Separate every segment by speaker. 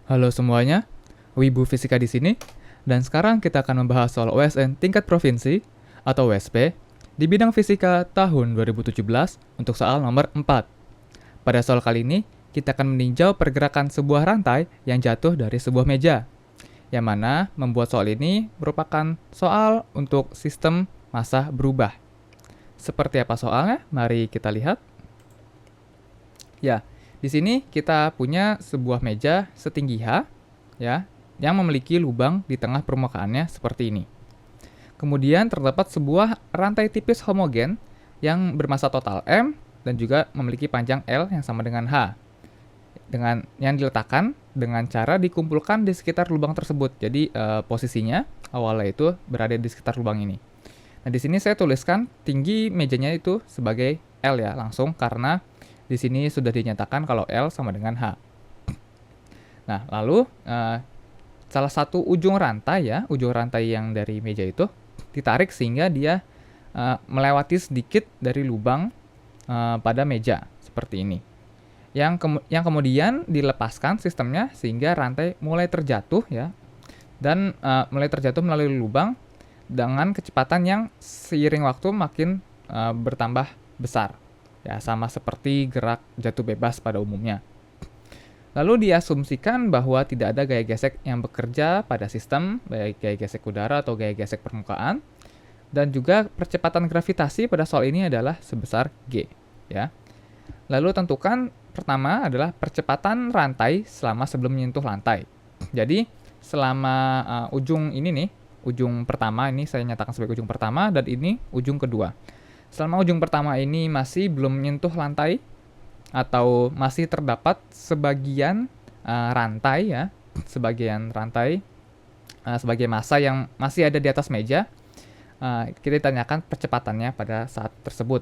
Speaker 1: Halo semuanya, Wibu Fisika di sini. Dan sekarang kita akan membahas soal OSN tingkat provinsi atau WSP di bidang fisika tahun 2017 untuk soal nomor 4. Pada soal kali ini, kita akan meninjau pergerakan sebuah rantai yang jatuh dari sebuah meja. Yang mana membuat soal ini merupakan soal untuk sistem massa berubah. Seperti apa soalnya? Mari kita lihat. Ya, di sini kita punya sebuah meja setinggi H, ya, yang memiliki lubang di tengah permukaannya seperti ini. Kemudian terdapat sebuah rantai tipis homogen yang bermassa total M dan juga memiliki panjang L yang sama dengan H. Dengan yang diletakkan dengan cara dikumpulkan di sekitar lubang tersebut. Jadi posisinya awalnya itu berada di sekitar lubang ini. Nah, di sini saya tuliskan tinggi mejanya itu sebagai L ya, langsung karena di sini sudah dinyatakan kalau L sama dengan H. Nah, lalu salah satu ujung rantai ya, ujung rantai yang dari meja itu ditarik sehingga dia melewati sedikit dari lubang pada meja seperti ini. Yang kemudian dilepaskan sistemnya sehingga rantai mulai terjatuh ya, dan mulai terjatuh melalui lubang dengan kecepatan yang seiring waktu makin bertambah besar. Ya, sama seperti gerak jatuh bebas pada umumnya. Lalu diasumsikan bahwa tidak ada gaya gesek yang bekerja pada sistem, baik gaya gesek udara atau gaya gesek permukaan, dan juga percepatan gravitasi pada soal ini adalah sebesar G. Ya. Lalu tentukan pertama adalah percepatan rantai selama sebelum menyentuh lantai. Jadi selama ujung ini nih, ujung pertama ini saya nyatakan sebagai ujung pertama dan ini ujung kedua. Selama ujung pertama ini masih belum menyentuh lantai atau masih terdapat sebagian rantai ya, sebagian rantai sebagai massa yang masih ada di atas meja, kita tanyakan percepatannya pada saat tersebut.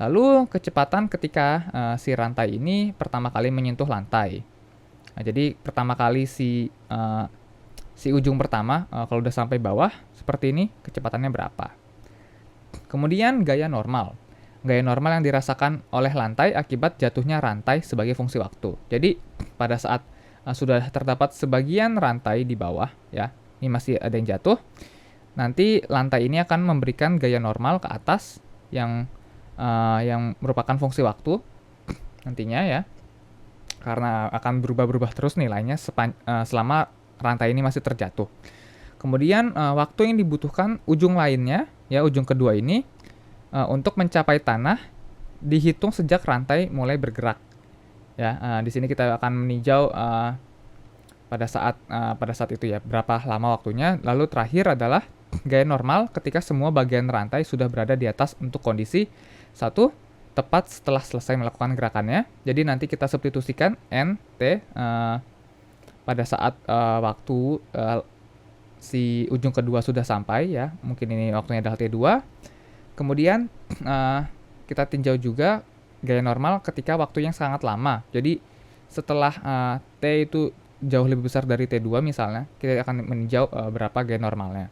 Speaker 1: Lalu kecepatan ketika si rantai ini pertama kali menyentuh lantai. Nah, jadi pertama kali si ujung pertama kalau udah sampai bawah seperti ini, kecepatannya berapa? Kemudian gaya normal. Gaya normal yang dirasakan oleh lantai akibat jatuhnya rantai sebagai fungsi waktu. Jadi pada saat sudah terdapat sebagian rantai di bawah ya, ini masih ada yang jatuh, nanti lantai ini akan memberikan gaya normal ke atas yang merupakan fungsi waktu nantinya ya, karena akan berubah-berubah terus nilainya selama rantai ini masih terjatuh. Kemudian waktu yang dibutuhkan ujung lainnya ya, ujung kedua ini untuk mencapai tanah dihitung sejak rantai mulai bergerak. Ya, di sini kita akan meninjau pada saat itu ya, berapa lama waktunya. Lalu terakhir adalah gaya normal ketika semua bagian rantai sudah berada di atas untuk kondisi 1 tepat setelah selesai melakukan gerakannya. Jadi nanti kita substitusikan N, T pada saat waktu si ujung kedua sudah sampai ya, mungkin ini waktunya adalah T2. Kemudian kita tinjau juga gaya normal ketika waktu yang sangat lama. Jadi setelah T itu jauh lebih besar dari T2 misalnya, kita akan meninjau berapa gaya normalnya.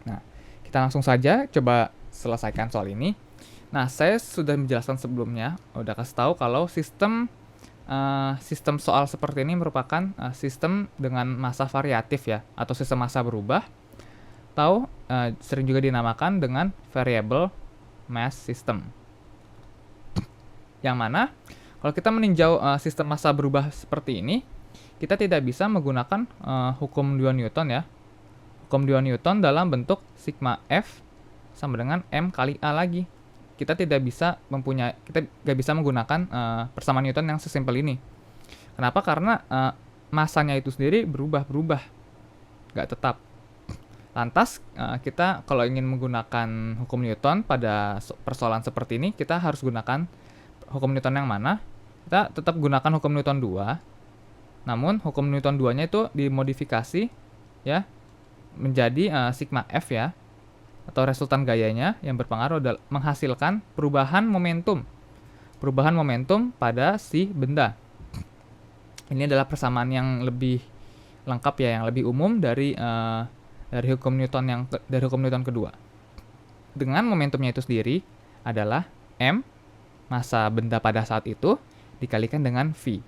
Speaker 1: Nah, kita langsung saja coba selesaikan soal ini. Nah, saya sudah menjelaskan sebelumnya, udah kasih tahu kalau sistem soal seperti ini merupakan sistem dengan massa variatif ya, atau sistem massa berubah, atau sering juga dinamakan dengan variable mass system. Yang mana kalau kita meninjau sistem massa berubah seperti ini, kita tidak bisa menggunakan hukum 2 Newton ya. Hukum 2 Newton dalam bentuk sigma F sama dengan M kali A lagi. Kita nggak bisa menggunakan persamaan Newton yang sesimpel ini. Kenapa? Karena masanya itu sendiri berubah-berubah, nggak tetap. Lantas kita kalau ingin menggunakan hukum Newton pada persoalan seperti ini, kita harus gunakan hukum Newton yang mana? Kita tetap gunakan hukum Newton 2, namun hukum Newton 2-nya itu dimodifikasi ya menjadi sigma F ya, atau resultan gayanya yang berpengaruh menghasilkan perubahan momentum pada si benda. Ini adalah persamaan yang lebih lengkap ya, yang lebih umum dari hukum Newton kedua. Dengan momentumnya itu sendiri adalah M, massa benda pada saat itu, dikalikan dengan V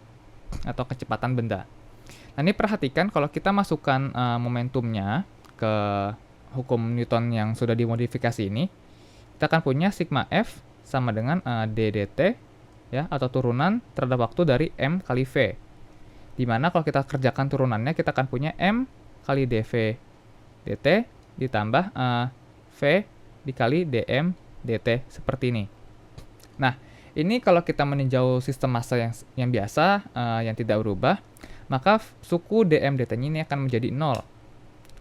Speaker 1: atau kecepatan benda. Nah, ini perhatikan kalau kita masukkan momentumnya ke hukum Newton yang sudah dimodifikasi ini, kita akan punya sigma F sama dengan d dt ya, atau turunan terhadap waktu dari M kali V. Dimana kalau kita kerjakan turunannya, kita akan punya M kali dV dt ditambah V dikali dm dt seperti ini. Nah, ini kalau kita meninjau sistem massa yang biasa, yang tidak berubah, maka suku dm dt-nya ini akan menjadi 0.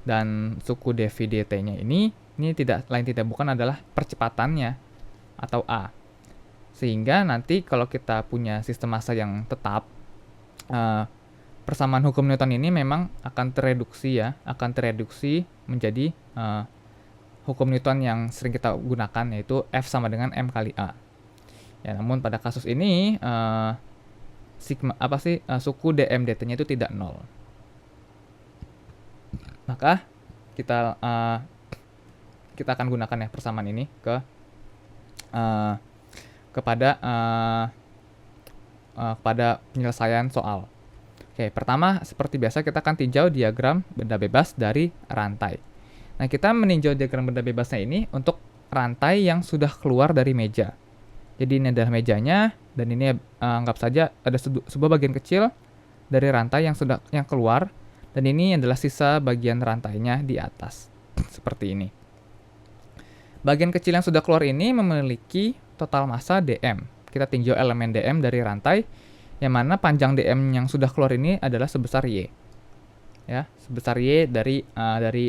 Speaker 1: Dan suku dv dt-nya ini tidak bukan adalah percepatannya atau a. Sehingga nanti kalau kita punya sistem massa yang tetap, persamaan hukum Newton ini memang akan tereduksi menjadi hukum Newton yang sering kita gunakan, yaitu F sama dengan M kali A. Ya, namun pada kasus ini suku dm dt-nya itu tidak 0. Maka kita akan gunakan ya persamaan ini kepada penyelesaian soal. Oke, pertama seperti biasa kita akan tinjau diagram benda bebas dari rantai. Nah, kita meninjau diagram benda bebasnya ini untuk rantai yang sudah keluar dari meja. Jadi ini adalah mejanya, dan ini anggap saja ada sebuah bagian kecil dari rantai yang keluar, dan ini adalah sisa bagian rantainya di atas. Seperti ini. Bagian kecil yang sudah keluar ini memiliki total massa dm. Kita tinjau elemen dm dari rantai, yang mana panjang dm yang sudah keluar ini adalah sebesar y. Ya, sebesar y dari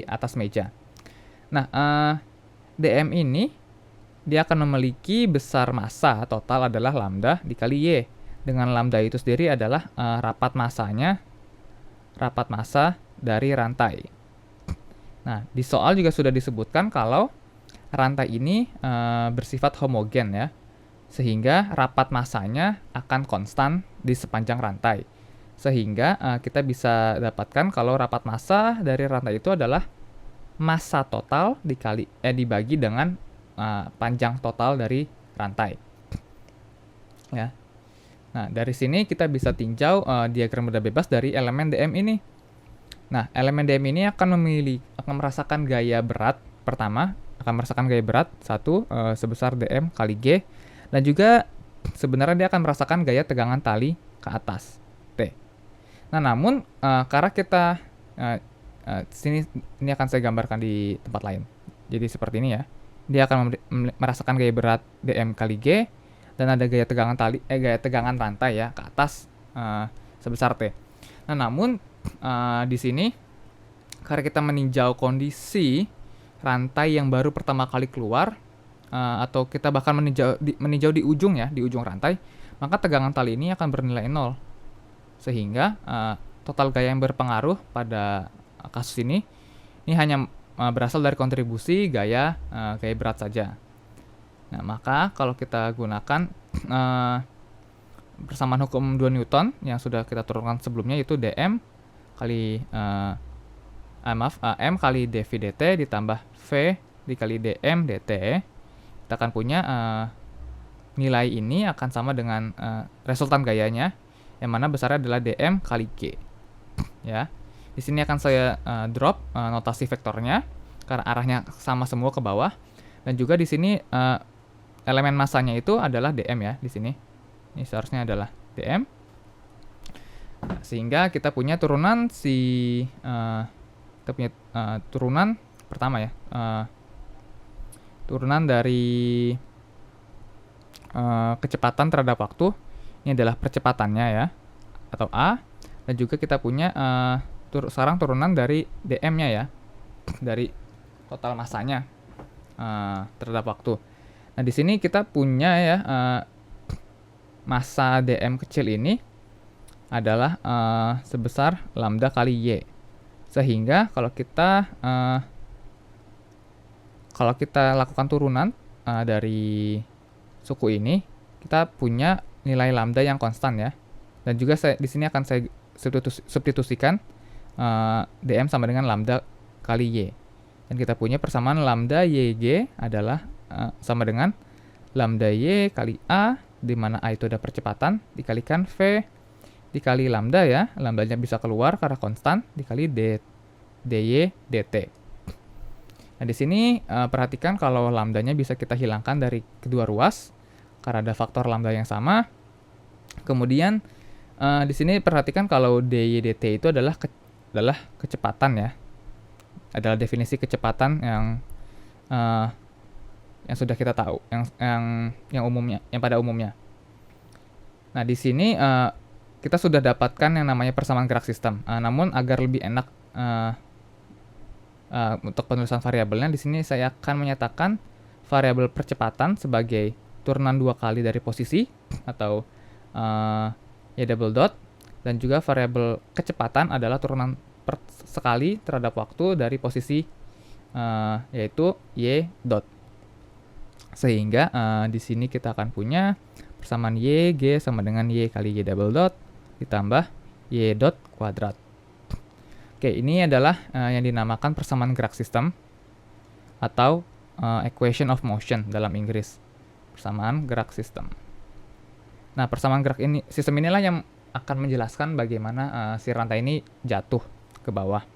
Speaker 1: atas meja. Nah, dm ini dia akan memiliki besar massa total adalah lambda dikali y. Dengan lambda itu sendiri adalah rapat massa dari rantai. Nah, di soal juga sudah disebutkan kalau rantai ini bersifat homogen ya, sehingga rapat massanya akan konstan di sepanjang rantai. Sehingga kita bisa dapatkan kalau rapat massa dari rantai itu adalah massa total dibagi dengan panjang total dari rantai. Ya. Nah, dari sini kita bisa tinjau diagram benda bebas dari elemen dm ini. Nah, elemen dm ini akan merasakan gaya berat pertama, sebesar dm kali g, dan juga sebenarnya dia akan merasakan gaya tegangan tali ke atas T. Nah, namun karena kita ini akan saya gambarkan di tempat lain. Jadi seperti ini ya. Dia akan merasakan gaya berat dm kali g, dan ada gaya tegangan rantai ya ke atas sebesar T. Nah, namun di sini karena kita meninjau kondisi rantai yang baru pertama kali keluar, atau kita bahkan meninjau di ujung rantai, maka tegangan tali ini akan bernilai 0. Sehingga total gaya yang berpengaruh pada kasus ini hanya berasal dari kontribusi gaya berat saja. Nah, maka kalau kita gunakan persamaan hukum 2 Newton yang sudah kita turunkan sebelumnya, yaitu dm kali M kali dv dt ditambah V dikali dm dt, kita akan punya nilai ini akan sama dengan resultan gayanya, yang mana besarnya adalah dm kali g. Ya, di sini akan saya drop notasi vektornya karena arahnya sama semua ke bawah, dan juga di sini elemen massanya itu adalah dm ya di sini. Ini seharusnya adalah dm. Nah, sehingga kita punya turunan turunan pertama ya, turunan dari kecepatan terhadap waktu, ini adalah percepatannya ya, atau a, dan juga kita punya sekarang turunan dari dm-nya ya, dari total massanya terhadap waktu. Nah, di sini kita punya ya massa dm kecil ini adalah sebesar lambda kali y. Sehingga kalau kita lakukan turunan dari suku ini, kita punya nilai lambda yang konstan ya. Dan juga di sini akan saya substitusikan dm sama dengan lambda kali y. Dan kita punya persamaan lambda yg adalah sama dengan lambda y kali a, di mana a itu ada percepatan, dikalikan v dikali lambda ya, lambdanya bisa keluar karena konstan, dikali dy dt. Nah, di sini perhatikan kalau lambdanya bisa kita hilangkan dari kedua ruas karena ada faktor lambda yang sama. Kemudian di sini perhatikan kalau dy dt itu adalah kecepatan ya. Adalah definisi kecepatan yang sudah kita tahu, yang umumnya, yang pada umumnya. Nah, di sini kita sudah dapatkan yang namanya persamaan gerak sistem. Namun agar lebih enak untuk penulisan variabelnya, di sini saya akan menyatakan variabel percepatan sebagai turunan 2 kali dari posisi atau y double dot, dan juga variabel kecepatan adalah turunan sekali terhadap waktu dari posisi yaitu y dot. Sehingga di sini kita akan punya persamaan y g sama dengan y kali y double dot ditambah y dot kuadrat. Oke, ini adalah yang dinamakan persamaan gerak sistem atau equation of motion dalam Inggris. Persamaan gerak sistem. Nah, persamaan gerak sistem inilah yang akan menjelaskan bagaimana si rantai ini jatuh ke bawah.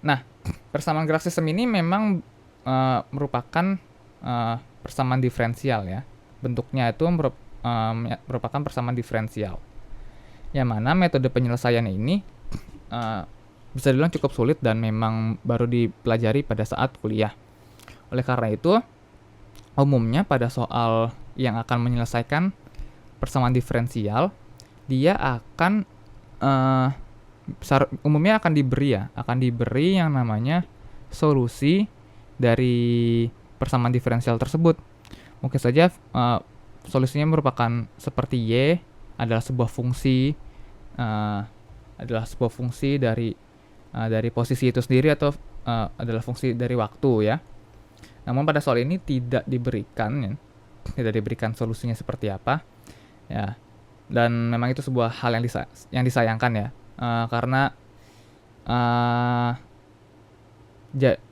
Speaker 1: Nah, persamaan gerak sistem ini memang merupakan persamaan diferensial ya. Bentuknya itu merupakan persamaan diferensial. Yang mana metode penyelesaian ini bisa dibilang cukup sulit dan memang baru dipelajari pada saat kuliah. Oleh karena itu, umumnya pada soal yang akan menyelesaikan persamaan diferensial, dia akan umumnya akan diberi yang namanya solusi dari persamaan diferensial tersebut. Mungkin saja solusinya merupakan seperti y adalah sebuah fungsi dari posisi itu sendiri atau adalah fungsi dari waktu ya. Namun pada soal ini tidak diberikan solusinya seperti apa ya. Dan memang itu sebuah hal yang disayangkan ya, karena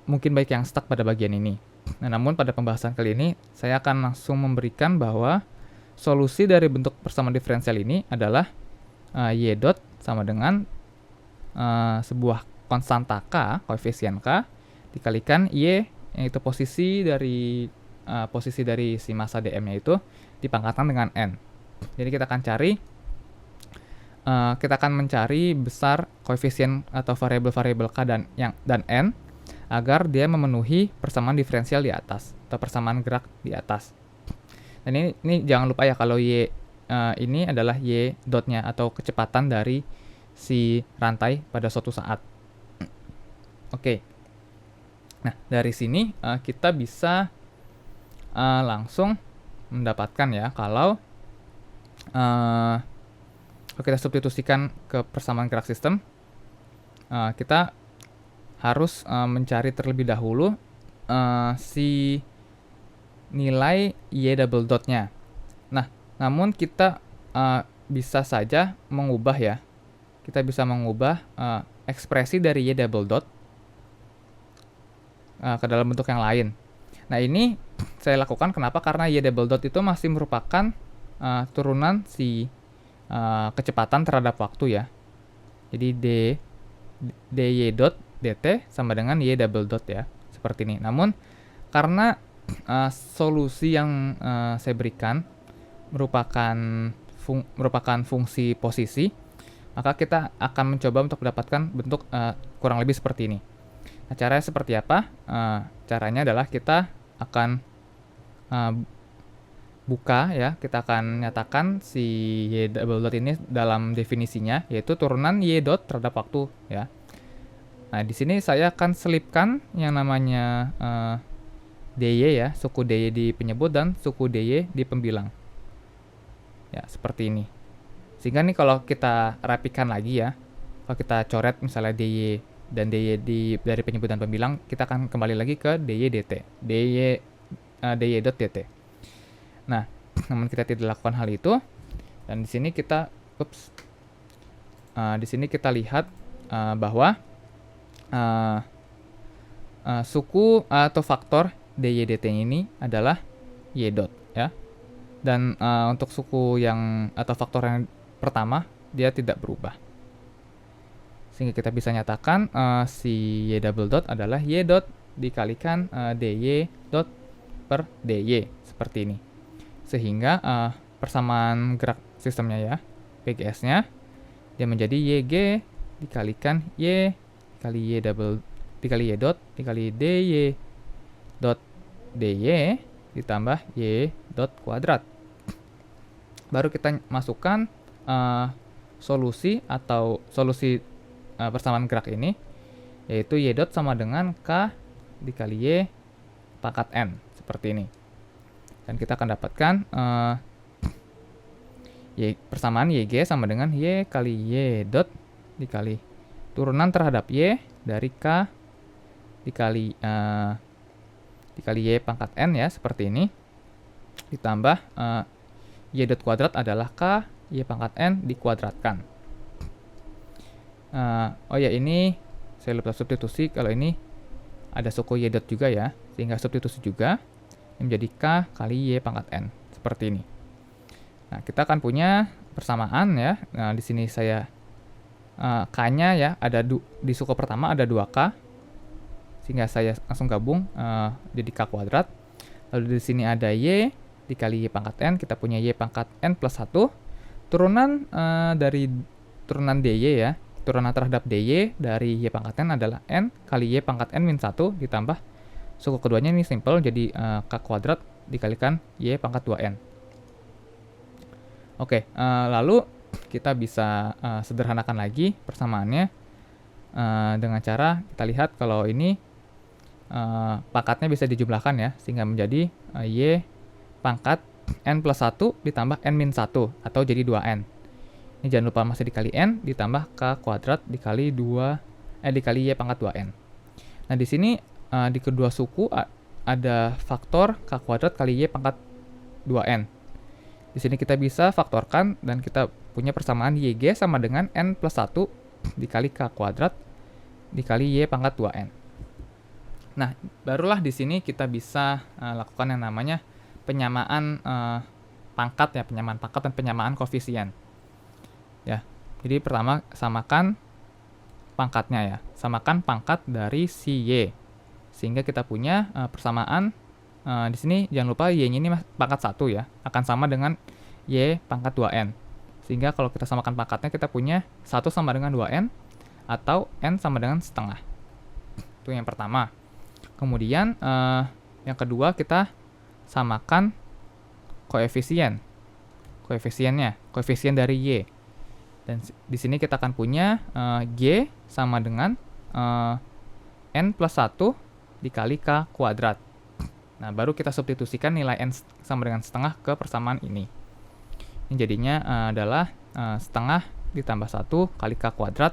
Speaker 1: mungkin baik yang stuck pada bagian ini. Nah, namun pada pembahasan kali ini saya akan langsung memberikan bahwa solusi dari bentuk persamaan diferensial ini adalah y dot sama dengan sebuah konstanta k, koefisien k, dikalikan y, yaitu posisi dari si massa dm-nya itu dipangkatkan dengan n. Jadi kita akan mencari besar koefisien atau variabel-variabel k dan n agar dia memenuhi persamaan diferensial di atas atau persamaan gerak di atas. Dan ini jangan lupa ya kalau y ini adalah y dotnya atau kecepatan dari si rantai pada suatu saat. Oke. Nah, dari sini kita bisa langsung mendapatkan ya kalau kita substitusikan ke persamaan gerak sistem, kita harus mencari terlebih dahulu si nilai y double dot-nya. Nah, namun kita bisa saja mengubah ya. Kita bisa mengubah ekspresi dari y double dot ke dalam bentuk yang lain. Nah, ini saya lakukan kenapa? Karena y double dot itu masih merupakan turunan si kecepatan terhadap waktu ya. Jadi dy dot dt sama dengan y double dot ya, seperti ini. Namun karena solusi yang saya berikan merupakan fungsi posisi, maka kita akan mencoba untuk mendapatkan bentuk kurang lebih seperti ini. Nah, caranya seperti apa? Caranya adalah kita akan buka ya, kita akan nyatakan si y double dot ini dalam definisinya, yaitu turunan y dot terhadap waktu ya. Nah, di sini saya akan selipkan yang namanya dy ya, suku dy di penyebut dan suku dy di pembilang. Ya, seperti ini. Sehingga nih kalau kita rapikan lagi ya, kalau kita coret misalnya dy dan dy dari penyebut dan pembilang, kita akan kembali lagi ke dy dt, dy dot dt. Nah, namun kita tidak lakukan hal itu, dan di sini kita di sini kita lihat bahwa suku atau faktor dy dt ini adalah y dot ya. Dan untuk suku yang atau faktor yang pertama dia tidak berubah. Sehingga kita bisa nyatakan si y double dot adalah y dot dikalikan dy dot per dy, seperti ini. Sehingga persamaan gerak sistemnya ya, PGS-nya, dia menjadi YG dikalikan Y dikali Y dot dikali DY dot DY ditambah Y dot kuadrat. Baru kita masukkan solusi persamaan gerak ini, yaitu Y dot sama dengan K dikali Y pangkat N, seperti ini. Dan kita akan dapatkan persamaan YG sama dengan Y kali Y dot dikali turunan terhadap Y dari K dikali Y pangkat N ya, seperti ini. Ditambah Y dot kuadrat adalah K Y pangkat N dikuadratkan. Oh ya, ini saya lupa substitusi, kalau ini ada suku Y dot juga ya, sehingga substitusi juga menjadi K kali Y pangkat N, seperti ini. Nah, kita akan punya persamaan ya. Nah, di sini saya K-nya ya, ada di suku pertama ada 2K, sehingga saya langsung gabung jadi K kuadrat. Lalu di sini ada Y dikali Y pangkat N, kita punya Y pangkat N plus 1. Turunan dari turunan DY ya, turunan terhadap DY dari Y pangkat N adalah N kali Y pangkat N min 1, ditambah suku keduanya ini simple, jadi K kuadrat dikalikan Y pangkat 2N. Oke, lalu kita bisa sederhanakan lagi persamaannya dengan cara kita lihat kalau ini pangkatnya bisa dijumlahkan ya, sehingga menjadi Y pangkat N plus 1 ditambah N min 1, atau jadi 2N. Ini jangan lupa masih dikali N ditambah K kuadrat dikali dikali Y pangkat 2N. Nah, di sini di kedua suku ada faktor K kuadrat kali Y pangkat 2N. Di sini kita bisa faktorkan dan kita punya persamaan YG sama dengan N plus 1 dikali K kuadrat dikali Y pangkat 2N. Nah, barulah di sini kita bisa lakukan yang namanya penyamaan pangkat ya, penyamaan pangkat dan penyamaan koefisien. Ya, jadi pertama samakan pangkatnya ya, samakan pangkat dari si Y. Sehingga kita punya persamaan di sini jangan lupa Y-nya ini pangkat 1 ya, akan sama dengan Y pangkat 2N. Sehingga kalau kita samakan pangkatnya kita punya 1 sama dengan 2N atau N sama dengan setengah. Itu yang pertama. Kemudian yang kedua kita samakan koefisien dari Y. Dan di sini kita akan punya G sama dengan N plus 1 dikali K kuadrat. Nah, baru kita substitusikan nilai N sama dengan setengah ke persamaan ini. Ini jadinya adalah setengah ditambah 1 kali K kuadrat.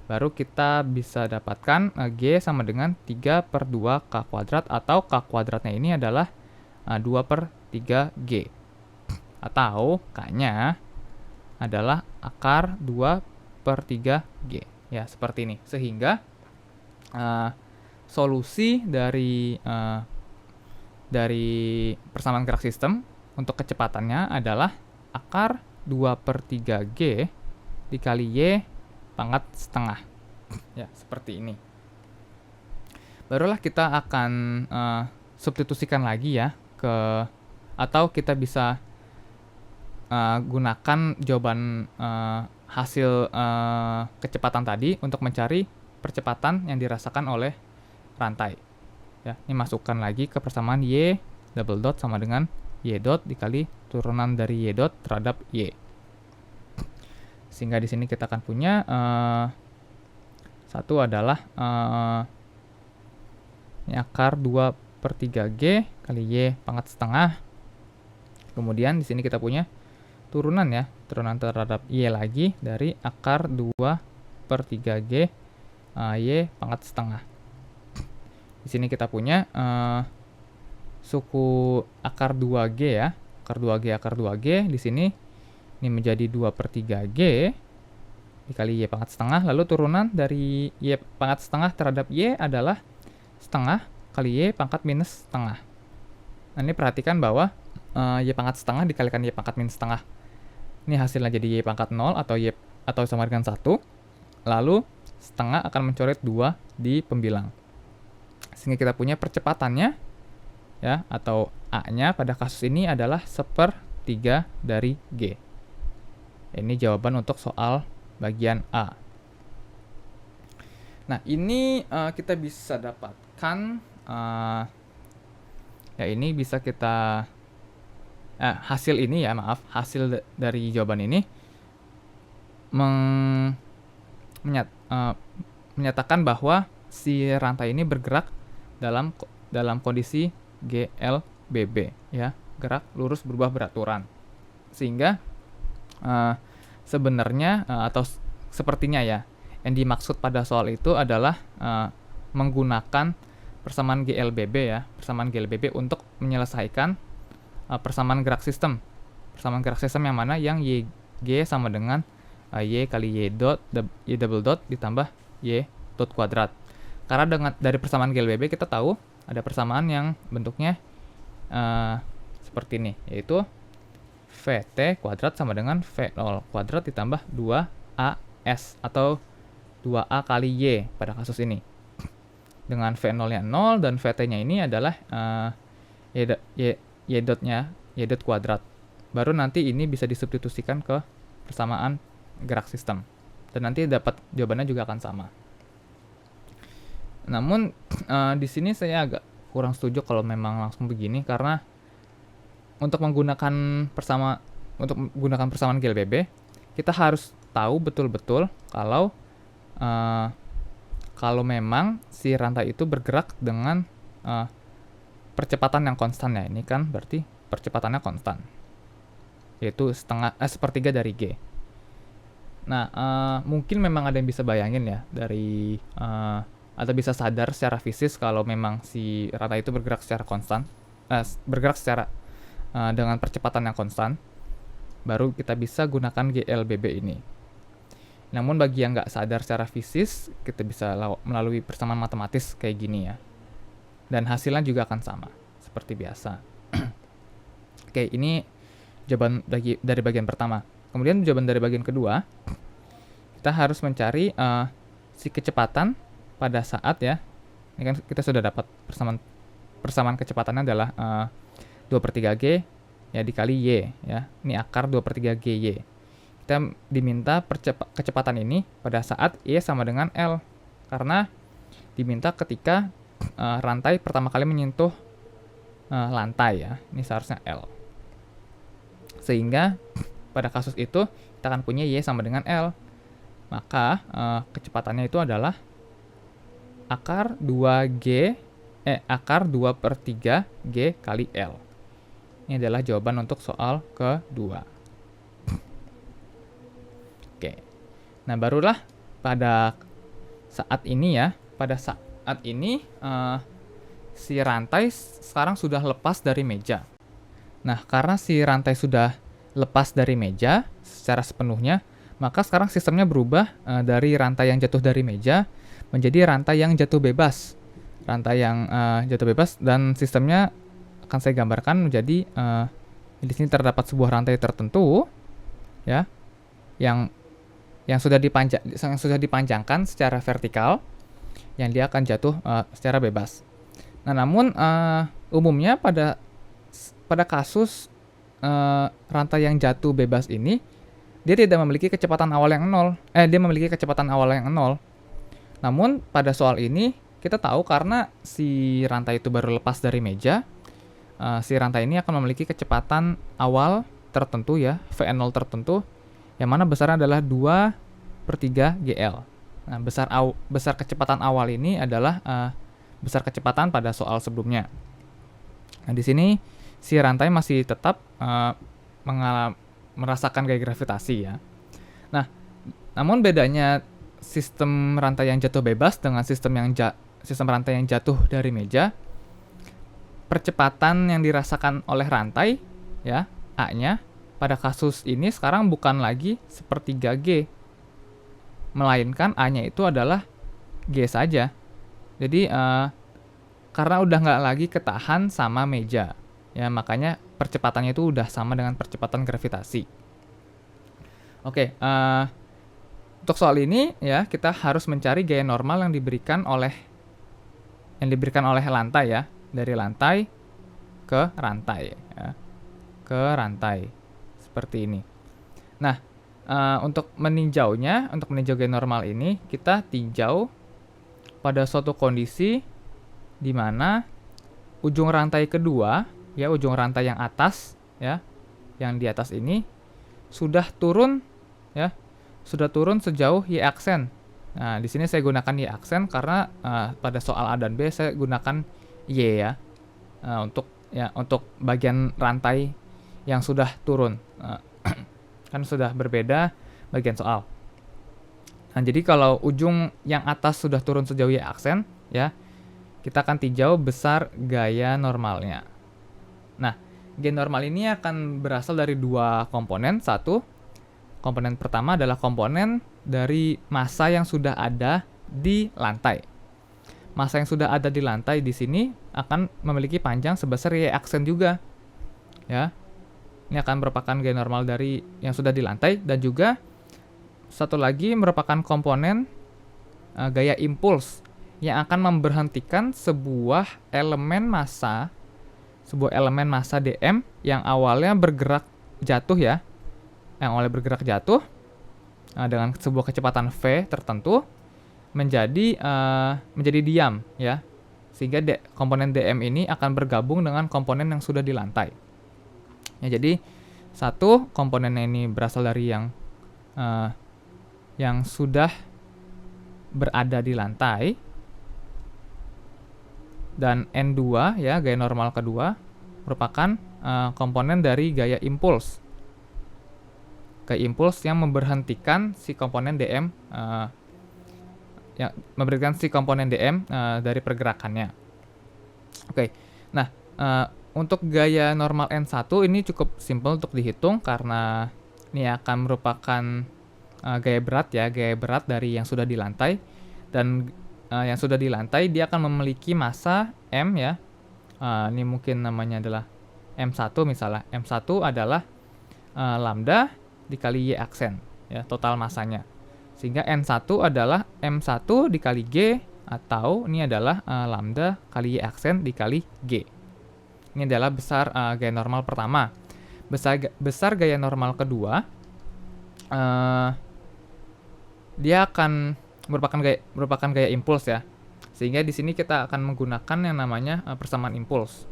Speaker 1: Baru kita bisa dapatkan G sama dengan 3 per 2 K kuadrat, atau K kuadratnya ini adalah 2 per 3 G. Atau K-nya adalah akar 2 per 3 G. Ya, seperti ini. Sehingga solusi dari persamaan gerak sistem untuk kecepatannya adalah akar 2 per 3 G dikali Y pangkat setengah. Ya, seperti ini. Barulah kita akan substitusikan lagi ya atau kita bisa gunakan jawaban hasil kecepatan tadi untuk mencari percepatan yang dirasakan oleh rantai. Ya, ini masukkan lagi ke persamaan Y double dot sama dengan Y dot dikali turunan dari Y dot terhadap Y. Sehingga di sini kita akan punya satu adalah ini akar 2 per 3G kali Y pangkat setengah. Kemudian di sini kita punya turunan ya, turunan terhadap Y lagi dari akar 2 per 3G Y pangkat setengah. Di sini kita punya suku akar 2G ya, akar 2G. Di sini ini menjadi 2 per 3G dikali Y pangkat setengah. Lalu turunan dari Y pangkat setengah terhadap Y adalah setengah kali Y pangkat minus setengah. Nah, ini perhatikan bahwa Y pangkat setengah dikalikan Y pangkat minus setengah Ini hasilnya jadi Y pangkat 0 atau sama dengan 1. Lalu setengah akan mencoret 2 di pembilang. Sehingga kita punya percepatannya ya, atau A-nya pada kasus ini adalah 1/3 dari G. Ini jawaban untuk soal bagian A. Nah, ini kita bisa dapatkan ya, ini bisa kita hasil ini ya, hasil dari jawaban ini menyatakan bahwa si rantai ini bergerak dalam kondisi GLBB ya, gerak lurus berubah beraturan. Sehingga sebenarnya atau sepertinya ya, yang dimaksud pada soal itu adalah menggunakan persamaan GLBB ya, persamaan GLBB untuk menyelesaikan persamaan gerak sistem. Persamaan gerak sistem yang mana yang YG sama dengan Y kali Y double dot ditambah Y dot kuadrat. Karena dari persamaan GLBB kita tahu ada persamaan yang bentuknya seperti ini, yaitu VT kuadrat sama dengan V0 kuadrat ditambah 2AS atau 2A kali Y pada kasus ini. Dengan V0-nya 0 dan VT-nya ini adalah Y dot kuadrat. Baru nanti ini bisa disubstitusikan ke persamaan gerak sistem. Dan nanti dapat jawabannya juga akan sama. Namun di sini saya agak kurang setuju kalau memang langsung begini, karena untuk menggunakan persamaan GLBB, kita harus tahu betul-betul kalau memang si rantai itu bergerak dengan percepatan yang konstan ya. Ini kan berarti percepatannya konstan, yaitu 1/3 dari G. Nah, mungkin memang ada yang bisa bayangin ya dari atau bisa sadar secara fisik kalau memang si rantai itu bergerak secara konstan, dengan percepatan yang konstan, baru kita bisa gunakan GLBB ini. Namun bagi yang nggak sadar secara fisik, kita bisa melalui persamaan matematis kayak gini ya. Dan hasilnya juga akan sama, seperti biasa. Oke, ini jawaban dari bagian pertama. Kemudian jawaban dari bagian kedua, kita harus mencari si kecepatan pada saat ya. Ini kan kita sudah dapat persamaan kecepatannya adalah 2/3 G ya dikali Y ya. Ini akar 2/3 GY. Kita diminta kecepatan ini pada saat Y sama dengan L, karena diminta ketika rantai pertama kali menyentuh lantai ya. Ini seharusnya L. Sehingga pada kasus itu kita akan punya Y sama dengan L. Maka kecepatannya itu adalah akar 2/3 G kali L. Ini adalah jawaban untuk soal kedua. Oke. Nah, barulah pada saat ini ya, si rantai sekarang sudah lepas dari meja. Nah, karena si rantai sudah lepas dari meja secara sepenuhnya, maka sekarang sistemnya berubah dari rantai yang jatuh dari meja menjadi rantai yang jatuh bebas. Rantai yang jatuh bebas, dan sistemnya akan saya gambarkan menjadi di sini terdapat sebuah rantai tertentu ya yang sudah dipanjangkan secara vertikal, yang dia akan jatuh secara bebas. Nah, namun umumnya pada kasus rantai yang jatuh bebas ini, dia tidak memiliki kecepatan awal yang 0. Dia memiliki kecepatan awal yang 0. Namun pada soal ini kita tahu karena si rantai itu baru lepas dari meja, si rantai ini akan memiliki kecepatan awal tertentu ya, V0 tertentu, yang mana besarnya adalah 2/3 GL. Nah, besar kecepatan awal ini adalah besar kecepatan pada soal sebelumnya. Nah, di sini si rantai masih tetap merasakan gaya gravitasi ya. Nah, namun bedanya sistem rantai yang jatuh bebas dengan sistem rantai yang jatuh dari meja, percepatan yang dirasakan oleh rantai ya, A-nya pada kasus ini sekarang bukan lagi 1/3 G, melainkan A-nya itu adalah G saja. Jadi karena udah nggak lagi ketahan sama meja ya, makanya percepatannya itu udah sama dengan percepatan gravitasi. Oke, untuk soal ini ya kita harus mencari gaya normal yang diberikan oleh lantai ya, dari lantai ke rantai ya, ke rantai seperti ini. Nah, untuk meninjau gaya normal ini kita tinjau pada suatu kondisi di mana ujung rantai kedua ya, ujung rantai yang atas ya, yang di atas ini sudah turun ya, sudah turun sejauh y aksen. Nah, di sini saya gunakan y aksen karena pada soal A dan B saya gunakan y ya, untuk bagian rantai yang sudah turun. Kan sudah berbeda bagian soal. Nah, jadi kalau ujung yang atas sudah turun sejauh y aksen ya, kita akan tinjau besar gaya normalnya. Nah, gaya normal ini akan berasal dari dua komponen. Satu, komponen pertama adalah komponen dari massa yang sudah ada di lantai. Massa yang sudah ada di lantai di sini akan memiliki panjang sebesar y aksen juga. Ya. Ini akan merupakan gaya normal dari yang sudah di lantai, dan juga satu lagi merupakan komponen gaya impuls yang akan memberhentikan sebuah elemen massa dm yang awalnya bergerak jatuh ya, dengan sebuah kecepatan v tertentu menjadi diam ya, sehingga komponen dm ini akan bergabung dengan komponen yang sudah di lantai ya. Jadi satu komponennya ini berasal dari yang sudah berada di lantai, dan N2 ya, gaya normal kedua merupakan komponen dari gaya impuls yang memberhentikan si komponen dm dari pergerakannya. Oke. Nah, untuk gaya normal N1 ini cukup simpel untuk dihitung karena ini akan merupakan gaya berat dari yang sudah di lantai, dan yang sudah di lantai dia akan memiliki massa M ya. Ini mungkin namanya adalah M1 misalnya. M1 adalah lambda dikali Y aksen ya, total massanya. Sehingga N1 adalah M1 dikali G, atau ini adalah lambda kali Y aksen dikali G. Ini adalah besar gaya normal pertama. Besar gaya normal kedua, dia akan merupakan gaya impuls ya. Sehingga di sini kita akan menggunakan yang namanya persamaan impuls.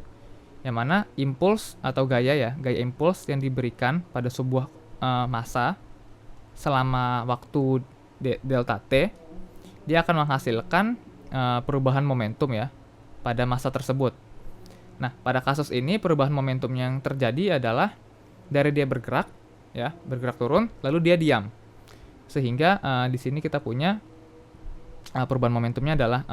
Speaker 1: Yang mana impuls atau gaya impuls yang diberikan pada sebuah massa selama waktu delta t, dia akan menghasilkan perubahan momentum ya pada massa tersebut. Nah, pada kasus ini perubahan momentum yang terjadi adalah dari dia bergerak turun, lalu dia diam. Sehingga di sini kita punya perubahan momentumnya adalah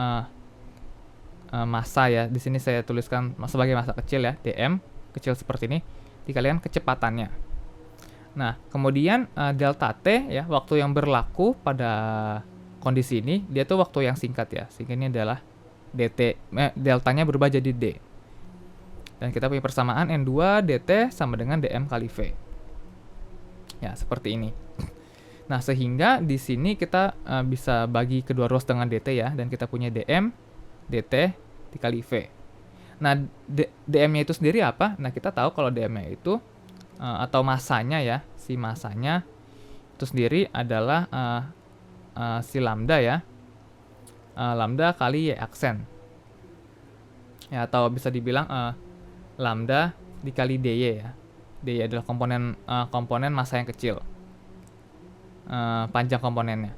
Speaker 1: massa ya. Di sini saya tuliskan sebagai massa kecil ya, dm kecil seperti ini, dikalikan kecepatannya. Nah, kemudian delta t ya, waktu yang berlaku pada kondisi ini, dia tuh waktu yang singkat ya. Sehingga ini adalah deltanya berubah jadi d. Dan kita punya persamaan N2 dt sama dengan dm kali v. Ya, seperti ini. Nah, sehingga di sini kita bisa bagi kedua ruas dengan dt ya, dan kita punya dm dt dikali v. Nah, dm-nya itu sendiri apa? Nah, kita tahu kalau dm-nya itu atau massanya ya, si massanya itu sendiri adalah si lambda ya, lambda kali y aksen ya, atau bisa dibilang lambda dikali dy ya. Dy adalah komponen massa yang kecil, panjang komponennya.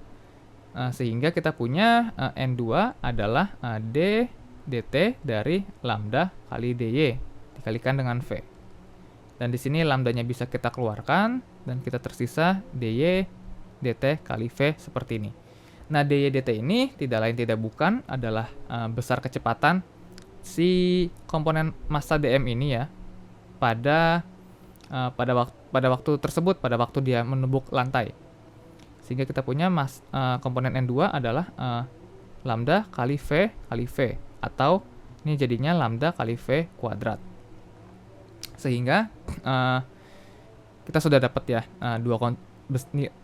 Speaker 1: Sehingga kita punya N2 adalah d dt dari lambda kali dy dikalikan dengan v. Dan di sini lambdanya bisa kita keluarkan dan kita tersisa dy dt kali v seperti ini. Nah, dy dt ini tidak lain tidak bukan adalah besar kecepatan si komponen massa dm ini ya pada waktu tersebut, pada waktu dia menembuk lantai. Sehingga kita punya komponen N2 adalah lambda kali V kali V, atau ini jadinya lambda kali V kuadrat. Sehingga kita sudah dapat ya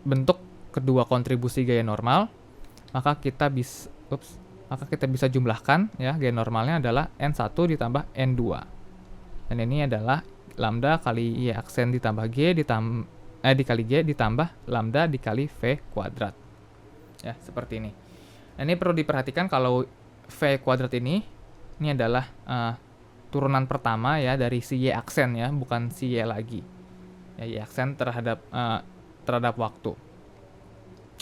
Speaker 1: bentuk kedua kontribusi gaya normal, maka kita bisa jumlahkan ya, gaya normalnya adalah N1 ditambah N2. Dan ini adalah lambda kali Y aksen ditambah dikali G ditambah lambda dikali V kuadrat. Ya, seperti ini. Nah, ini perlu diperhatikan kalau V kuadrat ini adalah turunan pertama ya dari si Y aksen ya, bukan si Y lagi. Ya, Y aksen terhadap waktu.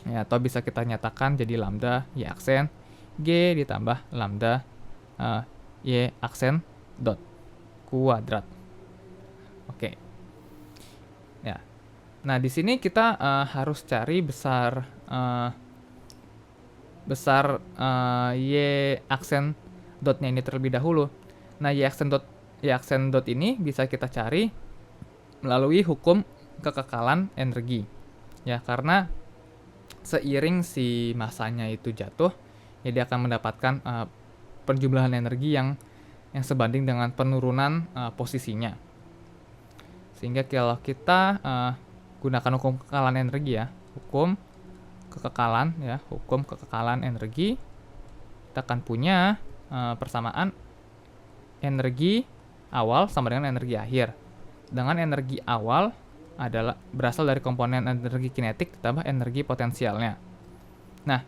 Speaker 1: Ya, atau bisa kita nyatakan jadi lambda Y aksen G ditambah lambda Y aksen dot kuadrat. Oke. Ya. Nah, di sini kita harus cari besar Y aksen dotnya ini terlebih dahulu. Nah, Y aksen dot ini bisa kita cari melalui hukum kekekalan energi. Ya, karena seiring si masanya itu jatuh, ya dia akan mendapatkan penjumlahan energi yang sebanding dengan penurunan posisinya. Sehingga kalau kita gunakan hukum kekekalan energi ya, hukum kekekalan energi, kita akan punya persamaan energi awal sama dengan energi akhir. Dengan energi awal adalah berasal dari komponen energi kinetik ditambah energi potensialnya. Nah,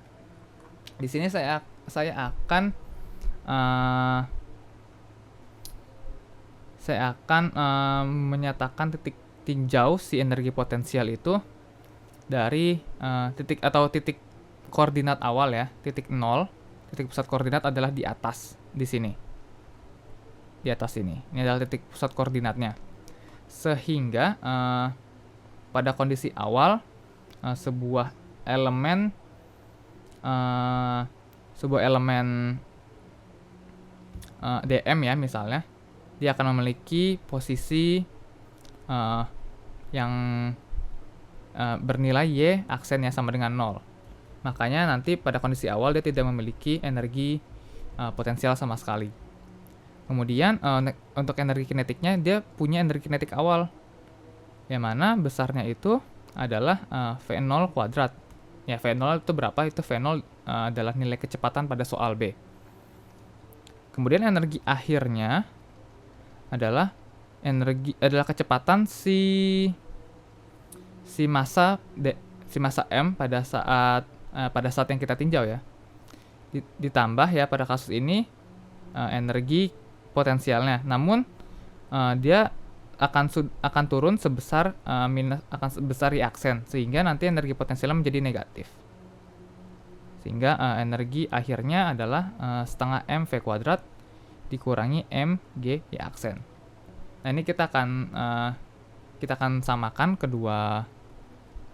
Speaker 1: di sini saya akan menyatakan titik tinjau si energi potensial itu dari titik koordinat awal ya, titik 0. Titik pusat koordinat adalah di atas, di sini. Di atas ini. Ini adalah titik pusat koordinatnya. Sehingga pada kondisi awal sebuah elemen dm ya misalnya, dia akan memiliki posisi yang bernilai Y aksennya sama dengan 0. Makanya nanti pada kondisi awal dia tidak memiliki energi potensial sama sekali. Kemudian untuk energi kinetiknya dia punya energi kinetik awal, yang mana besarnya itu adalah V0 kuadrat. Ya, V0 itu berapa? Itu V0 adalah nilai kecepatan pada soal B. Kemudian energi akhirnya adalah kecepatan si massa M pada saat yang kita tinjau ya. Ditambah ya pada kasus ini energi potensialnya. Namun dia akan turun sebesar Y aksen, sehingga nanti energi potensialnya menjadi negatif. Sehingga energi akhirnya adalah setengah M V kuadrat dikurangi M G Y aksen. Nah, ini kita akan samakan kedua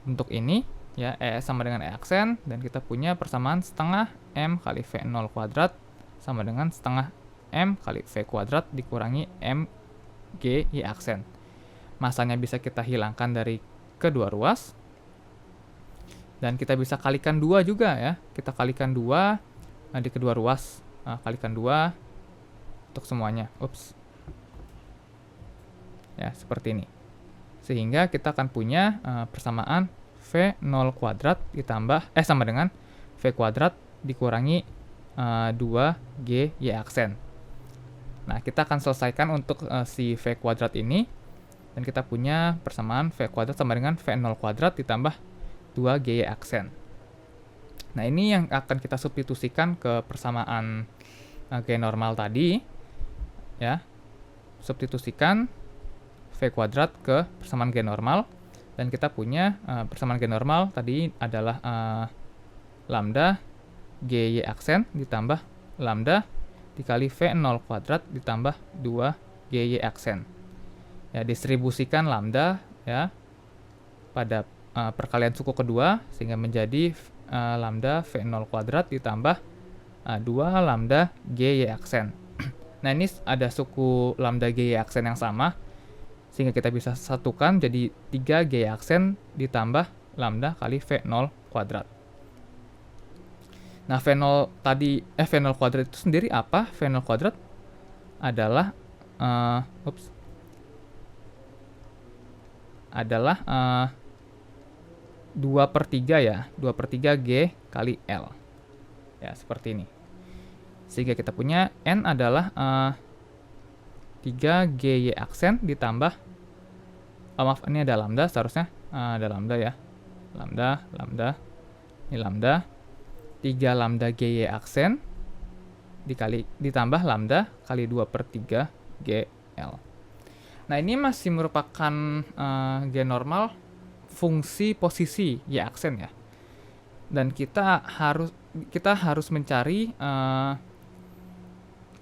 Speaker 1: bentuk ini ya, E sama dengan E aksen, dan kita punya persamaan setengah M kali V0 kuadrat sama dengan setengah M kali V kuadrat dikurangi M G Y aksen. Masanya bisa kita hilangkan dari kedua ruas, dan kita bisa kalikan 2 juga ya. Kita kalikan 2 di kedua ruas, kalikan 2 untuk semuanya. Ya, seperti ini. Sehingga kita akan punya persamaan V0 kuadrat ditambah sama dengan V kuadrat dikurangi 2G Y aksen. Nah, kita akan selesaikan untuk si V kuadrat ini, dan kita punya persamaan V kuadrat sama dengan V0 kuadrat ditambah 2G Y aksen. Nah, ini yang akan kita substitusikan ke persamaan G normal tadi ya. Substitusikan V kuadrat ke persamaan G normal, dan kita punya persamaan G normal tadi adalah lambda G Y aksen ditambah lambda dikali V0 kuadrat ditambah 2G Y aksen. Ya, distribusikan lambda ya pada perkalian suku kedua, sehingga menjadi lambda V0 kuadrat ditambah 2 lambda G Y aksen. Nah, ini ada suku lambda G Y aksen yang sama, sehingga kita bisa satukan jadi 3G Y aksen ditambah lambda kali V0 kuadrat. Nah, V0 kuadrat itu sendiri apa? V0 kuadrat adalah 2/3 ya, 2/3 G kali L. Ya, seperti ini. Sehingga kita punya N adalah 3 GY aksen ditambah, maaf, ini ada lambda seharusnya, ada lambda ya. Lambda, ini lambda, 3 lambda GY aksen ditambah lambda kali 2/3 GL. Nah, ini masih merupakan G normal fungsi posisi Y aksen ya. Dan kita harus mencari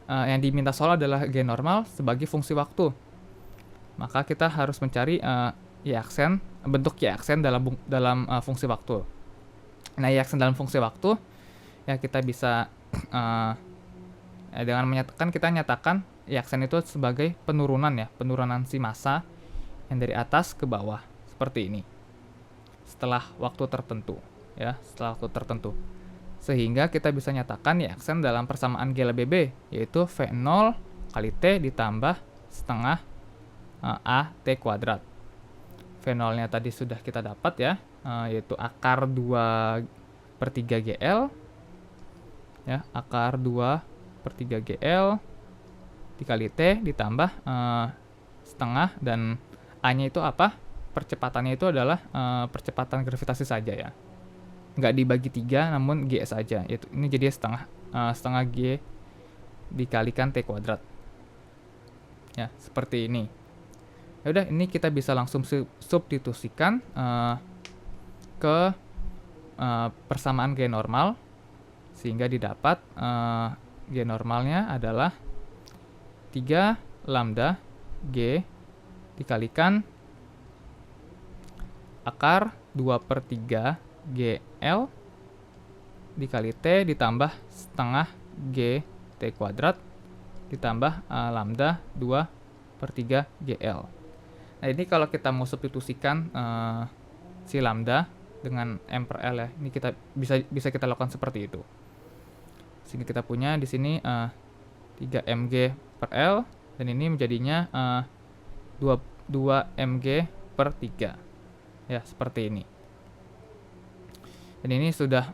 Speaker 1: yang diminta soal adalah G normal sebagai fungsi waktu. Maka kita harus mencari Y aksen, bentuk Y aksen dalam fungsi waktu. Nah, Y aksen dalam fungsi waktu ya kita bisa dengan kita nyatakan Y aksen itu sebagai penurunan ya, penurunan si massa yang dari atas ke bawah seperti ini. Setelah waktu tertentu ya, Sehingga kita bisa nyatakan Y aksen dalam persamaan G lebih B, yaitu V0 kali T ditambah setengah A T kuadrat. V0-nya tadi sudah kita dapat ya, yaitu akar 2/3 GL. Ya, akar 2/3 GL dikali T ditambah setengah, dan A-nya itu apa? Percepatannya itu adalah percepatan gravitasi saja ya. Nggak dibagi 3, namun G saja. Ini jadi setengah G dikalikan T kuadrat. Ya, seperti ini. Ya udah, ini kita bisa langsung substitusikan ke persamaan G normal, sehingga didapat G normalnya adalah 3 lambda G dikalikan akar 2/3 GL dikali T ditambah setengah G T kuadrat ditambah lambda 2/3 GL. Nah, ini kalau kita mau substitusikan si lambda dengan M per L ya, ini kita bisa kita lakukan seperti itu. Sehingga kita punya di sini 3 mg per L, dan ini menjadinya 2 mg per 3. Ya, seperti ini. Dan ini sudah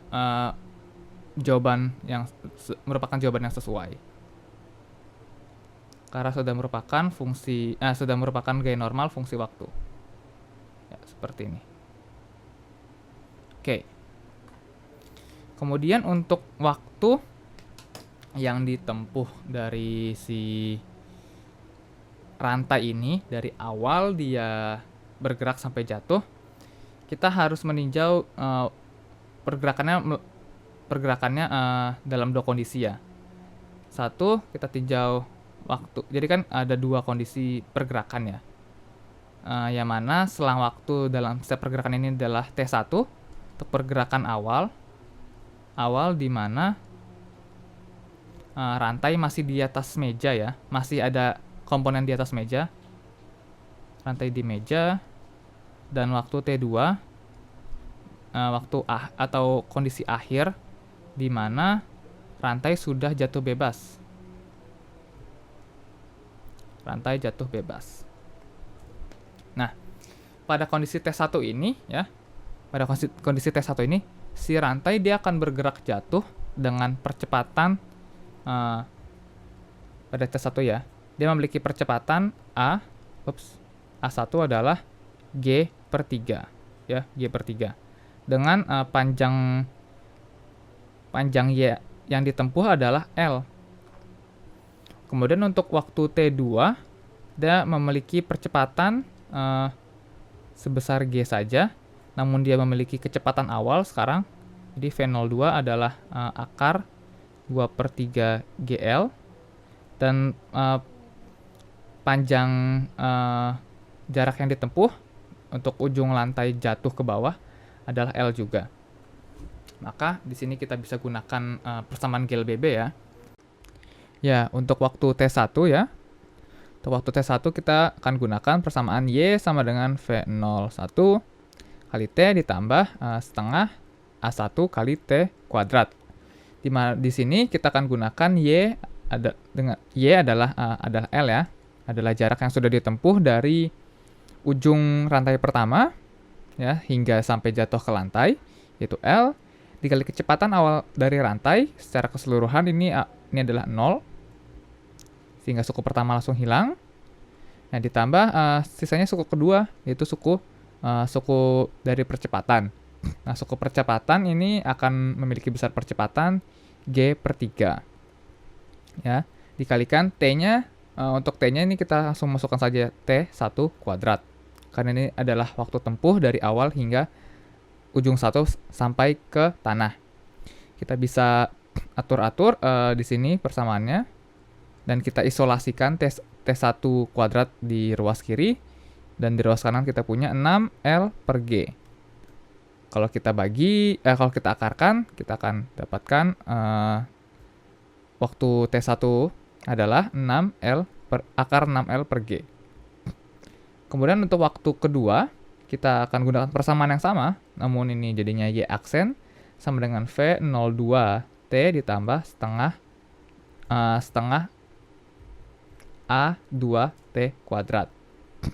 Speaker 1: merupakan jawaban yang sesuai. Karena sudah merupakan G normal fungsi waktu. Ya, seperti ini. Oke. Kemudian untuk waktu yang ditempuh dari si rantai ini, dari awal dia bergerak sampai jatuh, kita harus meninjau pergerakannya dalam 2 kondisi ya. Satu, kita tinjau waktu. Jadi kan ada 2 kondisi pergerakan ya. Yang mana selang waktu dalam setiap pergerakan ini adalah T1 untuk pergerakan awal di mana rantai masih di atas meja ya, masih ada komponen di atas meja, rantai di meja, dan waktu T2 atau kondisi akhir di mana rantai sudah jatuh bebas. Nah, pada kondisi T1 ini ya, si rantai dia akan bergerak jatuh dengan percepatan pada T1 ya. Dia memiliki percepatan A1 adalah G/3 ya, G/3. Dengan panjang Y yang ditempuh adalah L. Kemudian untuk waktu T2 dia memiliki percepatan sebesar G saja, namun dia memiliki kecepatan awal sekarang. Jadi V02 adalah akar 2/3 GL, dan panjang jarak yang ditempuh untuk ujung lantai jatuh ke bawah adalah L juga. Maka di sini kita bisa gunakan persamaan GLBB ya. Ya, untuk waktu T1 ya. Untuk waktu T1 kita akan gunakan persamaan Y sama dengan V01 kali T ditambah setengah A1 kali T kuadrat. Di sini kita akan gunakan Y adalah L ya. Adalah jarak yang sudah ditempuh dari ujung rantai pertama ya hingga sampai jatuh ke lantai, yaitu L, dikali kecepatan awal dari rantai secara keseluruhan ini adalah 0, sehingga suku pertama langsung hilang. Nah, ditambah sisanya suku kedua, yaitu suku dari percepatan. Nah, suku percepatan ini akan memiliki besar percepatan G per 3. Ya, dikalikan T-nya, untuk T-nya ini kita langsung masukkan saja T1 kuadrat. Karena ini adalah waktu tempuh dari awal hingga ujung 1 sampai ke tanah. Kita bisa atur-atur di sini persamaannya, dan kita isolasikan T1 kuadrat di ruas kiri, dan di ruas kanan kita punya 6L per G. Kalau kita kalau kita akarkan, kita akan dapatkan waktu T1 adalah 6L akar 6L per G. Kemudian untuk waktu kedua, kita akan gunakan persamaan yang sama, namun ini jadinya Y aksen sama dengan V02T ditambah setengah A2T kuadrat.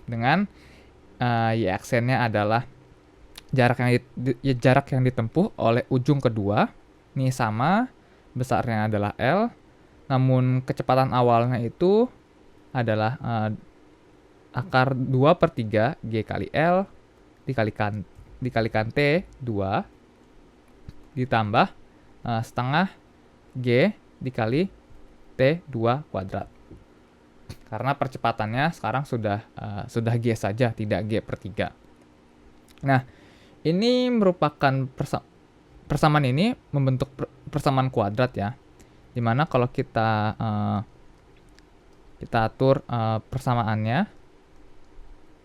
Speaker 1: Dengan Y aksennya adalah jarak yang ditempuh oleh ujung kedua. Ini sama, besarnya adalah L, namun kecepatan awalnya itu adalah akar 2 per 3 G kali L dikalikan T2 ditambah setengah G dikali T2 kuadrat. Karena percepatannya sekarang sudah G saja, tidak G per 3. Nah, ini merupakan persamaan ini membentuk persamaan kuadrat ya. Dimana kalau kita atur persamaannya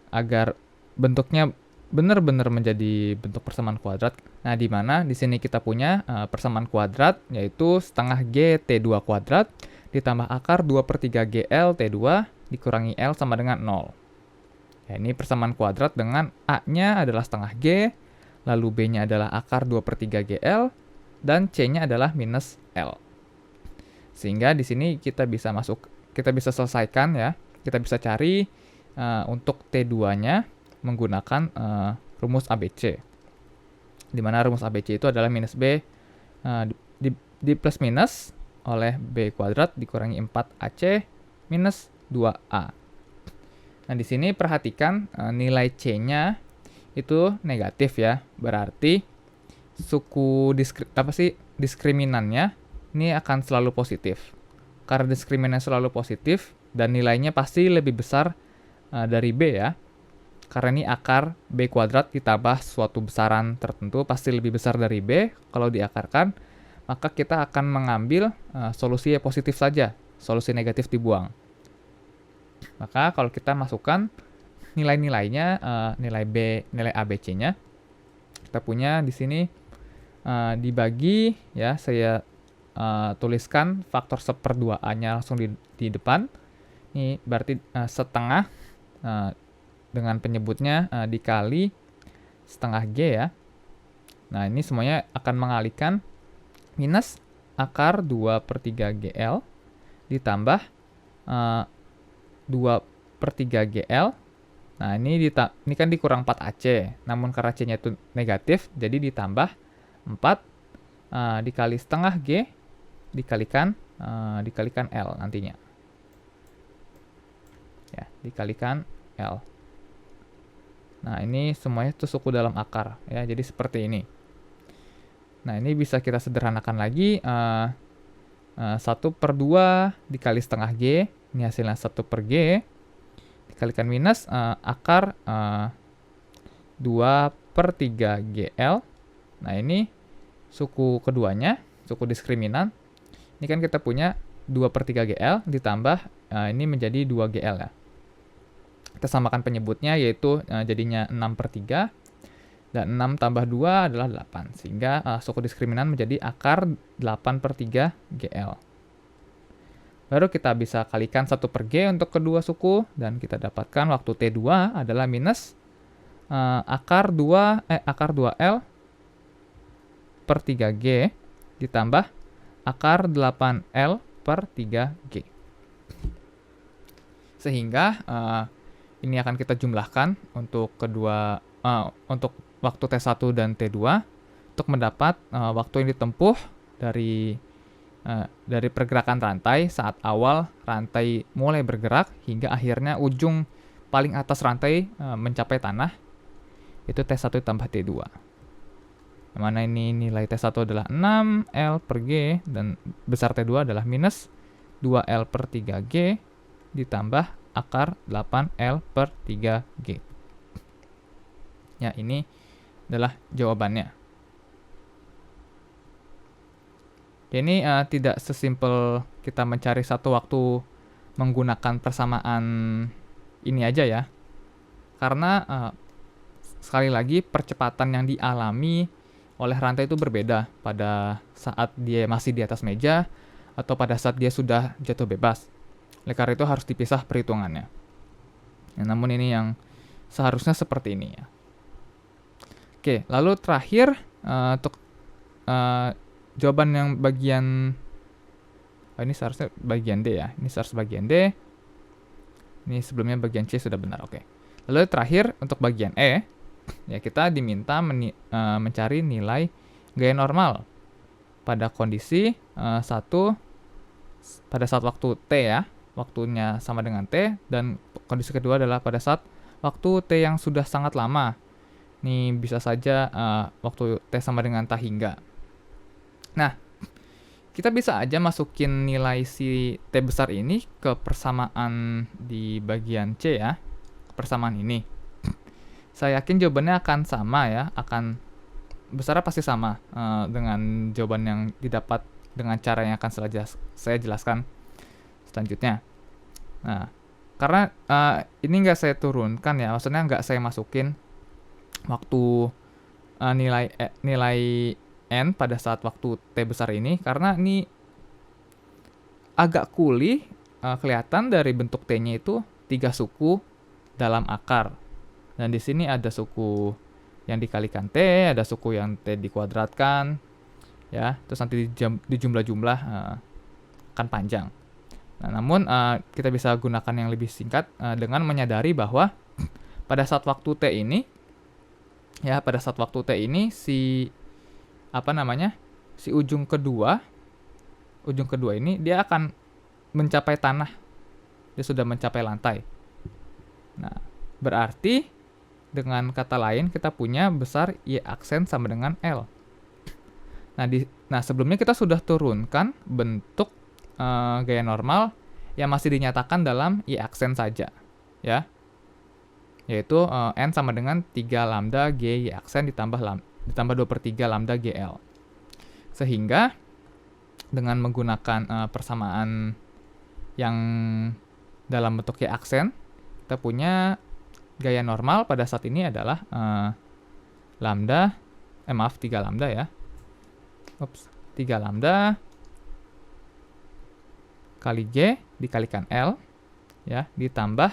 Speaker 1: agar bentuknya benar-benar menjadi bentuk persamaan kuadrat. Nah, di mana di sini kita punya persamaan kuadrat, yaitu setengah G T2 kuadrat ditambah akar 2 per 3 GL T2 dikurangi L sama dengan 0. Ya, ini persamaan kuadrat dengan A-nya adalah setengah G, lalu B-nya adalah akar 2 per 3 GL, dan C-nya adalah minus L. Sehingga di sini kita bisa selesaikan ya, kita bisa cari untuk T2-nya menggunakan rumus ABC. Di mana rumus ABC itu adalah minus B di plus minus oleh B kuadrat dikurangi 4AC minus 2A. Nah, di sini perhatikan nilai C-nya itu negatif ya. Berarti diskriminannya ini akan selalu positif. Karena diskriminannya selalu positif dan nilainya pasti lebih besar dari B ya. Karena ini akar B kuadrat ditambah suatu besaran tertentu pasti lebih besar dari B. Kalau diakarkan, maka kita akan mengambil solusi yang positif saja. Solusi negatif dibuang. Maka kalau kita masukkan nilai-nilainya, nilai ABC-nya, kita punya di sini dibagi ya, saya tuliskan faktor 1/2A-nya langsung di depan. Ini berarti setengah dengan penyebutnya dikali setengah G ya. Nah, ini semuanya akan mengalihkan minus akar 2 per 3 GL ditambah 2 per 3 GL. Nah, ini kan dikurang 4AC. Namun karena C-nya itu negatif, jadi ditambah 4 dikali setengah G dikalikan L nantinya. Ya, dikalikan L. Nah, ini semuanya itu suku dalam akar ya. Jadi seperti ini. Nah, ini bisa kita sederhanakan lagi. 1/2 dikali setengah G. Ini hasilnya 1/G. Dikalikan minus akar 2 per 3 GL. Nah, ini suku keduanya, suku diskriminan. Ini kan kita punya 2 per 3 GL ditambah ini menjadi 2 GL ya. Kita samakan penyebutnya, yaitu jadinya 6 per 3. Dan 6 tambah 2 adalah 8. Sehingga suku diskriminan menjadi akar 8 per 3 GL. Baru kita bisa kalikan 1/G untuk kedua suku. Dan kita dapatkan waktu T2 adalah minus akar 2L per 3G ditambah akar 8L per 3G. Sehingga ini akan kita jumlahkan untuk waktu T1 dan T2 untuk mendapat waktu yang ditempuh dari pergerakan rantai saat awal rantai mulai bergerak hingga akhirnya ujung paling atas rantai mencapai tanah, itu T1 tambah T2. Yang mana ini nilai T1 adalah 6L per G dan besar T2 adalah minus 2L per 3G ditambah akar 8L per 3G. Ya, ini adalah jawabannya. Ini tidak sesimpel kita mencari satu waktu menggunakan persamaan ini aja ya. Karena sekali lagi percepatan yang dialami oleh rantai itu berbeda pada saat dia masih di atas meja atau pada saat dia sudah jatuh bebas. Oleh karena itu harus dipisah perhitungannya. Ya, namun ini yang seharusnya seperti ini ya. Oke, lalu terakhir untuk jawaban yang bagian ini seharusnya bagian D ya. Ini seharusnya bagian D. Ini sebelumnya bagian C sudah benar. Oke. Lalu terakhir untuk bagian E, ya kita diminta mencari nilai gaya normal pada kondisi pada saat waktu T ya, waktunya sama dengan T, dan kondisi kedua adalah pada saat waktu T yang sudah sangat lama. Ini bisa saja waktu T sama dengan tak hingga. Nah, kita bisa aja masukin nilai si T besar ini ke persamaan di bagian C ya, persamaan ini. Saya yakin jawabannya akan sama ya, akan besarnya pasti sama dengan jawaban yang didapat dengan cara yang akan saya jelaskan selanjutnya. Nah, karena ini nggak saya turunkan ya, maksudnya nggak saya masukin waktu nilai N pada saat waktu T besar ini, karena ini agak kuli kelihatan dari bentuk T-nya itu 3 suku dalam akar. Dan di sini ada suku yang dikalikan T, ada suku yang T dikuadratkan, ya. Terus nanti di jumlah-jumlah akan panjang. Nah, namun kita bisa gunakan yang lebih singkat dengan menyadari bahwa pada saat waktu T ini, ya pada saat waktu T ini si ujung kedua ini dia akan mencapai tanah, dia sudah mencapai lantai. Nah, berarti dengan kata lain kita punya besar Y aksen sama dengan L. Nah, sebelumnya kita sudah turunkan bentuk gaya normal yang masih dinyatakan dalam Y aksen saja, ya. Yaitu N sama dengan 3 lambda G Y aksen ditambah 2/3 lambda GL. Sehingga dengan menggunakan persamaan yang dalam bentuk Y aksen, kita punya gaya normal pada saat ini adalah 3 lambda ya. 3 lambda kali G dikalikan L ya, ditambah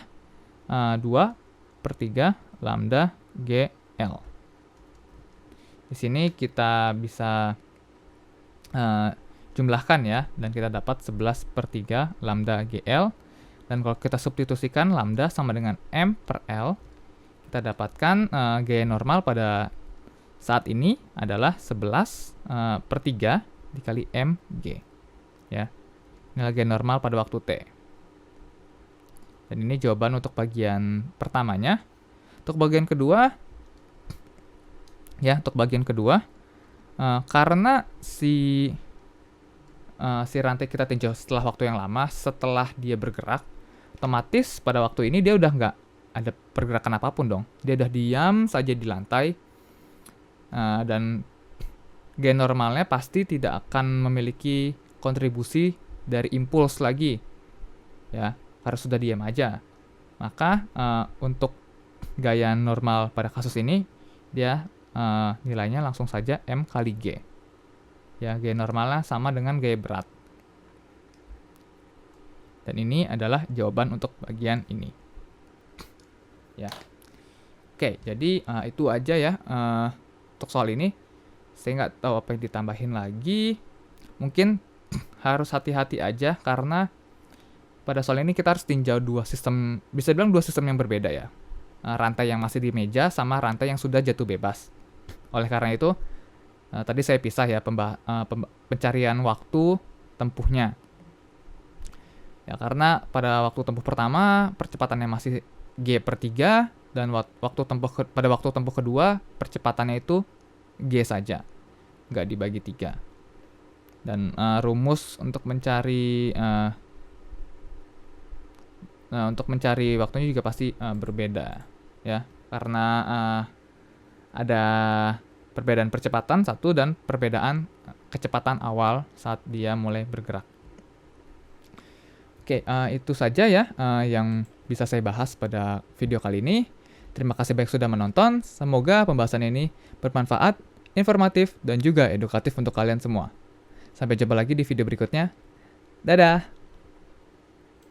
Speaker 1: 2/3 lambda GL. Di sini kita bisa jumlahkan ya, dan kita dapat 11/3 lambda GL. Dan kalau kita substitusikan lambda sama dengan M per L, kita dapatkan gaya normal pada saat ini adalah 11/3 dikali MG. Ya. Nilai gaya normal pada waktu T. Dan ini jawaban untuk bagian pertamanya. Untuk bagian kedua, karena si rantai kita tinjau setelah waktu yang lama, setelah dia bergerak, otomatis pada waktu ini dia udah nggak ada pergerakan apapun dong. Dia udah diam saja di lantai, dan gaya normalnya pasti tidak akan memiliki kontribusi dari impuls lagi, ya, harus sudah diam aja. Maka untuk gaya normal pada kasus ini dia nilainya langsung saja M kali G. Ya, gaya normalnya sama dengan gaya berat. Dan ini adalah jawaban untuk bagian ini. Ya. Oke, jadi itu aja ya untuk soal ini. Saya nggak tahu apa yang ditambahin lagi. Mungkin harus hati-hati aja karena pada soal ini kita harus tinjau 2 sistem, bisa bilang 2 sistem yang berbeda ya. rantai yang masih di meja sama rantai yang sudah jatuh bebas. Oleh karena itu, tadi saya pisah ya pencarian waktu tempuhnya. Ya, karena pada waktu tempuh pertama percepatannya masih G/3 dan pada waktu tempuh kedua percepatannya itu G saja, nggak dibagi 3. Dan rumus untuk mencari waktunya juga pasti berbeda ya, karena ada perbedaan percepatan satu dan perbedaan kecepatan awal saat dia mulai bergerak. Oke, itu saja ya yang bisa saya bahas pada video kali ini. Terima kasih banyak sudah menonton. Semoga pembahasan ini bermanfaat, informatif, dan juga edukatif untuk kalian semua. Sampai jumpa lagi di video berikutnya. Dadah!